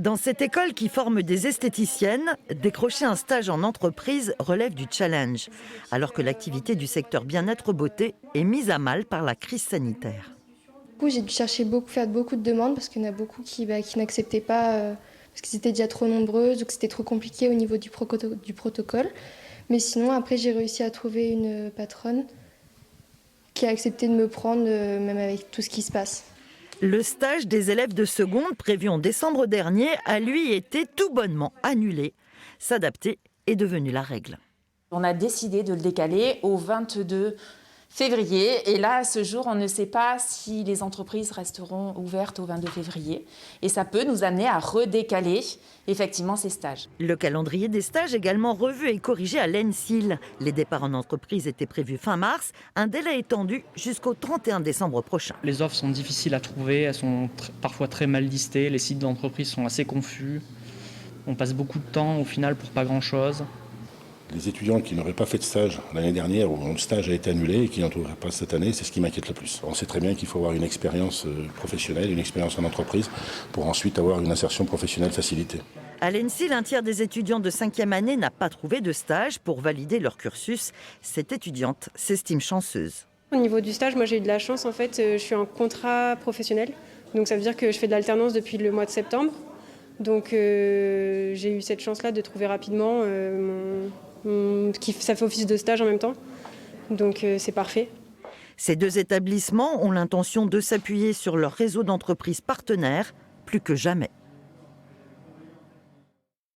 Dans cette école qui forme des esthéticiennes, décrocher un stage en entreprise relève du challenge, alors que l'activité du secteur bien-être beauté est mise à mal par la crise sanitaire. Du coup, j'ai dû faire beaucoup de demandes parce qu'il y en a beaucoup qui n'acceptaient pas parce qu'ils étaient déjà trop nombreuses ou que c'était trop compliqué au niveau du protocole. Mais sinon, après, j'ai réussi à trouver une patronne qui a accepté de me prendre, même avec tout ce qui se passe. Le stage des élèves de seconde, prévu en décembre dernier, a lui été tout bonnement annulé. S'adapter est devenu la règle. On a décidé de le décaler au 22 février. Et là, à ce jour, on ne sait pas si les entreprises resteront ouvertes au 22 février. Et ça peut nous amener à redécaler effectivement ces stages. Le calendrier des stages également revu et corrigé à l'ENSIL. Les départs en entreprise étaient prévus fin mars, un délai étendu jusqu'au 31 décembre prochain. Les offres sont difficiles à trouver, elles sont parfois très mal listées, les sites d'entreprise sont assez confus. On passe beaucoup de temps au final pour pas grand-chose. Les étudiants qui n'auraient pas fait de stage l'année dernière ou dont le stage a été annulé et qui n'en trouveraient pas cette année, c'est ce qui m'inquiète le plus. On sait très bien qu'il faut avoir une expérience professionnelle, une expérience en entreprise pour ensuite avoir une insertion professionnelle facilitée. À l'ENSIL, un tiers des étudiants de 5e année n'a pas trouvé de stage pour valider leur cursus. Cette étudiante s'estime chanceuse. Au niveau du stage, moi j'ai eu de la chance, en fait, je suis en contrat professionnel. Donc ça veut dire que je fais de l'alternance depuis le mois de septembre. Donc j'ai eu cette chance-là de trouver rapidement ça fait office de stage en même temps. Donc c'est parfait. Ces deux établissements ont l'intention de s'appuyer sur leur réseau d'entreprises partenaires plus que jamais.